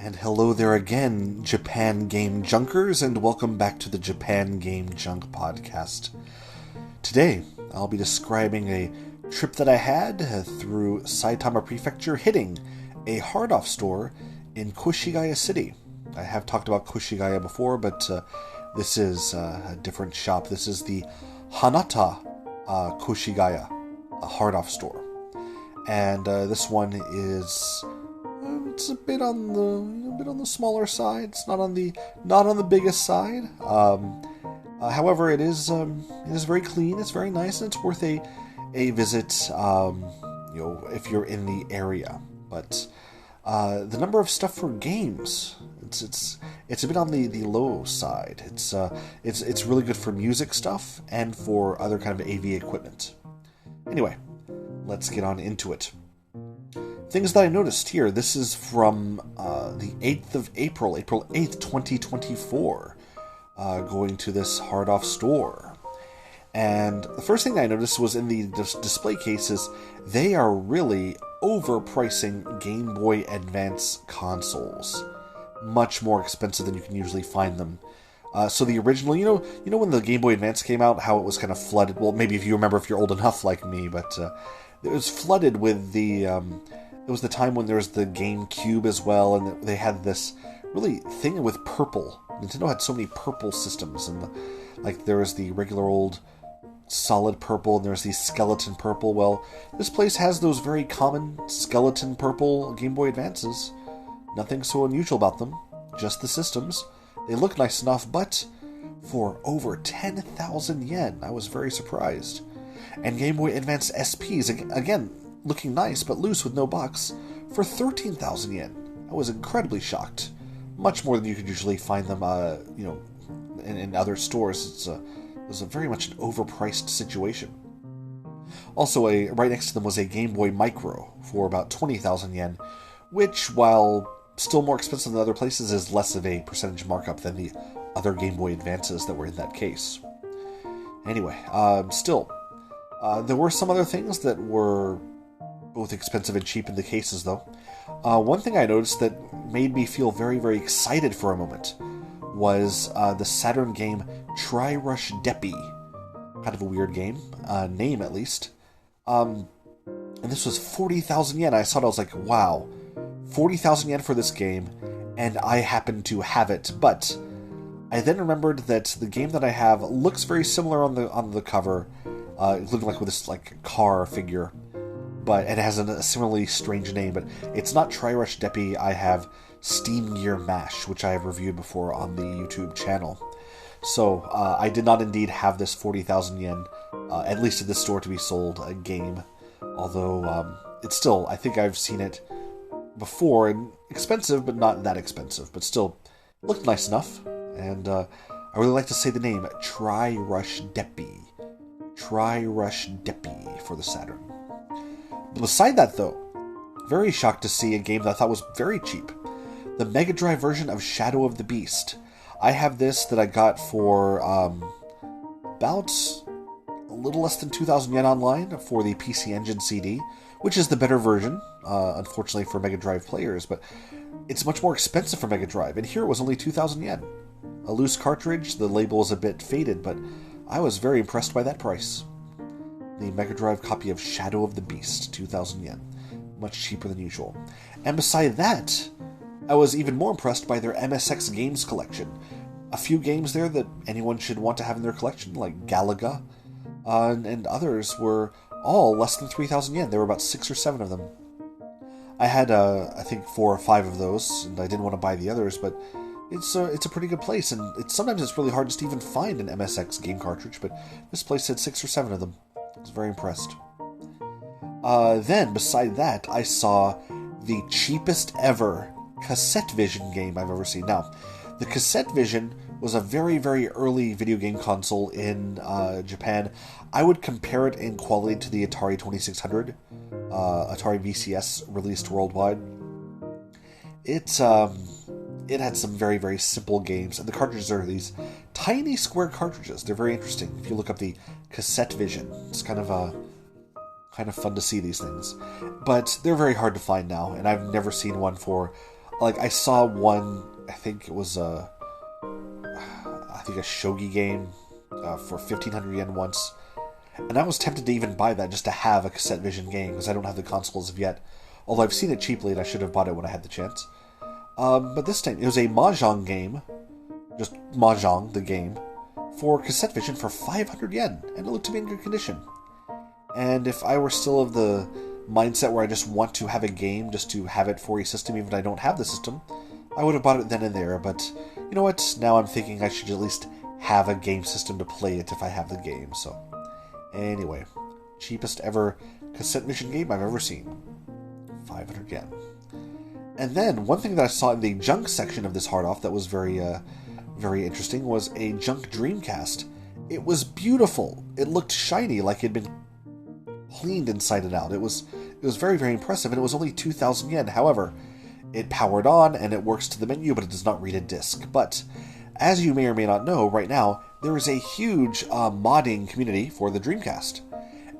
And hello there again, Japan Game Junkers, and welcome back to the Japan Game Junk podcast. Today, I'll be describing a trip that I had through Saitama Prefecture, hitting a hard-off store in Koshigaya City. I have talked about Koshigaya before, but this is a different shop. This is the Hanata Koshigaya, a hard-off store. And this one is... it's a bit on the smaller side. It's not on the biggest side. However, it is very clean. It's very nice, and it's worth a visit. If you're in the area. But the number of stuff for games, it's a bit on the low side. It's really good for music stuff and for other kind of AV equipment. Anyway, let's get on into it. Things that I noticed here. This is from the 8th of April 8th, 2024, going to this hard-off store. And the first thing I noticed was in the display cases, they are really overpricing Game Boy Advance consoles. Much more expensive than you can usually find them. So the original, you know when the Game Boy Advance came out, how it was kind of flooded? Well, maybe if you remember if you're old enough like me, but it was flooded with the... it was the time when there was the GameCube as well, and they had this really thing with purple. Nintendo had so many purple systems, and there was the regular old solid purple, and there was the skeleton purple. Well, this place has those very common skeleton purple Game Boy Advances. Nothing so unusual about them, just the systems. They look nice enough, but for over 10,000 yen, I was very surprised. And Game Boy Advance SPs, again, looking nice but loose with no box, for 13,000 yen. I was incredibly shocked. Much more than you could usually find them, in other stores. It was a very much an overpriced situation. Also, right next to them was a Game Boy Micro for about 20,000 yen, which, while still more expensive than other places, is less of a percentage markup than the other Game Boy Advances that were in that case. Anyway, there were some other things that were both expensive and cheap in the cases, though. One thing I noticed that made me feel very, very excited for a moment was the Saturn game Try Rush Deppy. Kind of a weird game. Name, at least. And this was 40,000 yen. I saw it, I was like, wow. 40,000 yen for this game, and I happen to have it. But I then remembered that the game that I have looks very similar on the cover. Looking like with this car figure. But it has a similarly strange name, but it's not Try Rush Deppy. I have Steam Gear Mash, which I have reviewed before on the YouTube channel. So I did not indeed have this 40,000 yen, at least at this store, to be sold a game. Although it's still, I think I've seen it before, and expensive, but not that expensive. But still, looked nice enough, and I really like to say the name, Try Rush Deppy. Try Rush Deppy for the Saturn. Beside that, though, very shocked to see a game that I thought was very cheap. The Mega Drive version of Shadow of the Beast. I have this that I got for about a little less than 2,000 yen online for the PC Engine CD, which is the better version, unfortunately for Mega Drive players, but it's much more expensive for Mega Drive, and here it was only 2,000 yen. A loose cartridge, the label is a bit faded, but I was very impressed by that price. The Mega Drive copy of Shadow of the Beast, 2,000 yen. Much cheaper than usual. And beside that, I was even more impressed by their MSX games collection. A few games there that anyone should want to have in their collection, like Galaga, and others were all less than 3,000 yen. There were about 6 or 7 of them. I had, I think, 4 or 5 of those, and I didn't want to buy the others, but it's a pretty good place, and sometimes it's really hard just to even find an MSX game cartridge, but this place had 6 or 7 of them. I was very impressed. Then, beside that, I saw the cheapest ever cassette vision game I've ever seen. Now, the cassette vision was a very, very early video game console in Japan. I would compare it in quality to the Atari 2600, Atari VCS released worldwide. It had some very, very simple games, and the cartridges are these tiny square cartridges. They're very interesting. If you look up the cassette vision, it's kind of fun to see these things. But they're very hard to find now, and I've never seen one for like, I saw one, I think it was a shogi game for 1,500 yen once, and I was tempted to even buy that just to have a cassette vision game, because I don't have the console as of yet, although I've seen it cheaply and I should have bought it when I had the chance. But this time, it was a Mahjong game, just Mahjong, the game, for cassette vision for 500 yen, and it looked to be in good condition. And if I were still of the mindset where I just want to have a game just to have it for a system, even if I don't have the system, I would have bought it then and there. But you know what? Now I'm thinking I should at least have a game system to play it if I have the game. So anyway, cheapest ever cassette vision game I've ever seen. 500 yen. And then one thing that I saw in the junk section of this hard off that was very interesting was a junk Dreamcast. It was beautiful. It looked shiny, like it had been cleaned inside and out. It was very, very impressive, and it was only 2,000 yen. However, it powered on and it works to the menu, but it does not read a disc. But as you may or may not know, right now there is a huge modding community for the Dreamcast.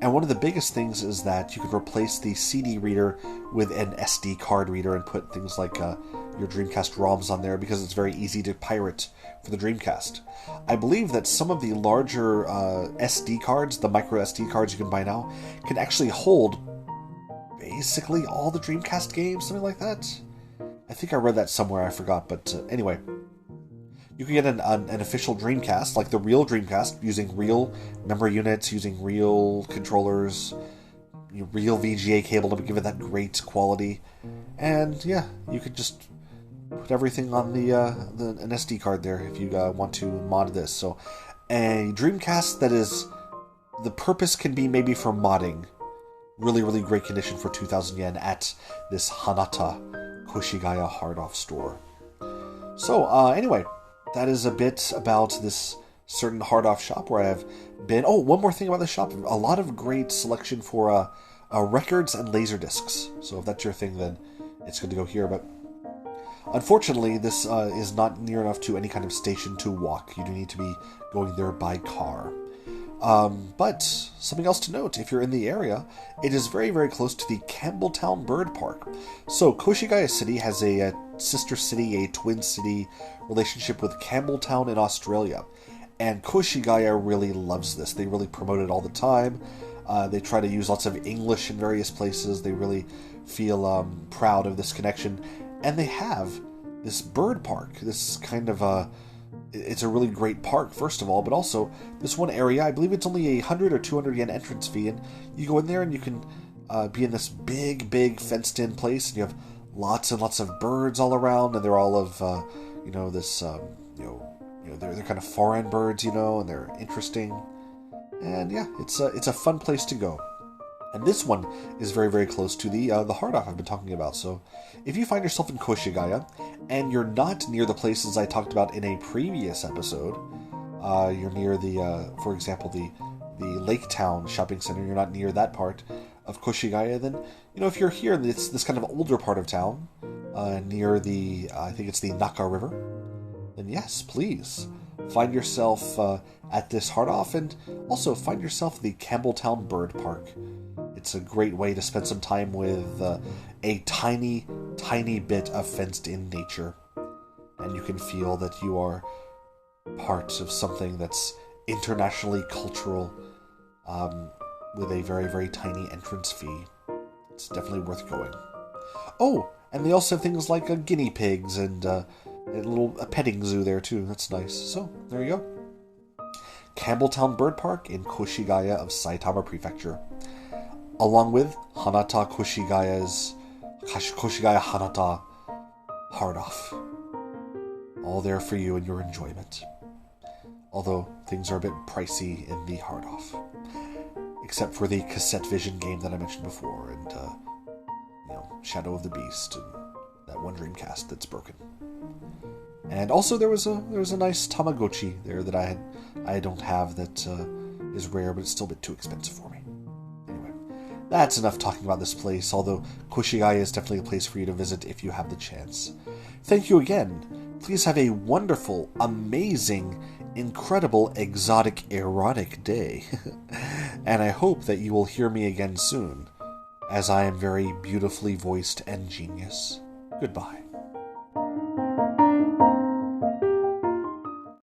And one of the biggest things is that you can replace the CD reader with an SD card reader and put things like your Dreamcast ROMs on there, because it's very easy to pirate for the Dreamcast. I believe that some of the larger SD cards, the micro SD cards you can buy now, can actually hold basically all the Dreamcast games, something like that. I think I read that somewhere, I forgot, but anyway. You can get an official Dreamcast, like the real Dreamcast, using real memory units, using real controllers, real VGA cable to give it that great quality. And yeah, you could just put everything on an SD card there if you want to mod this. So a Dreamcast that is, the purpose can be maybe for modding. Really, really great condition for 2,000 yen at this Hanata Koshigaya hard-off store. So anyway, that is a bit about this certain hard-off shop where I have been. Oh, one more thing about the shop. A lot of great selection for records and laser discs. So if that's your thing, then it's good to go here. But unfortunately, this is not near enough to any kind of station to walk. You do need to be going there by car. But something else to note, if you're in the area, it is very, very close to the Campbelltown Bird Park. So Koshigaya City has a sister city, a twin city relationship with Campbelltown in Australia. And Koshigaya really loves this. They really promote it all the time. They try to use lots of English in various places. They really feel proud of this connection. And they have this bird park, this kind of it's a really great park, first of all, but also this one area, I believe it's only a 100 or 200 yen entrance fee, and you go in there and you can be in this big fenced-in place, and you have lots and lots of birds all around, and they're all of, they're kind of foreign birds, and they're interesting, and yeah, it's a fun place to go. And this one is very, very close to the hard-off I've been talking about. So if you find yourself in Koshigaya and you're not near the places I talked about in a previous episode, you're near for example, the Lake Town Shopping Center, you're not near that part of Koshigaya, then, if you're here in this kind of older part of town, near I think it's the Naka River, then yes, please, find yourself at this hard-off, and also find yourself at the Campbelltown Bird Park. It's a great way to spend some time with a tiny, tiny bit of fenced-in nature. And you can feel that you are part of something that's internationally cultural, with a very, very tiny entrance fee. It's definitely worth going. Oh, and they also have things like guinea pigs and a petting zoo there too. That's nice. So, there you go. Campbelltown Bird Park in Koshigaya of Saitama Prefecture. Along with Hanata Koshigaya Hanata hard-off. All there for you and your enjoyment. Although things are a bit pricey in the hard-off. Except for the cassette vision game that I mentioned before, and Shadow of the Beast, and that one Dreamcast that's broken. And also there was a nice Tamagotchi there that I don't have, that is rare, but it's still a bit too expensive for me. That's enough talking about this place, although Koshigaya is definitely a place for you to visit if you have the chance. Thank you again. Please have a wonderful, amazing, incredible, exotic, erotic day. And I hope that you will hear me again soon, as I am very beautifully voiced and genius. Goodbye.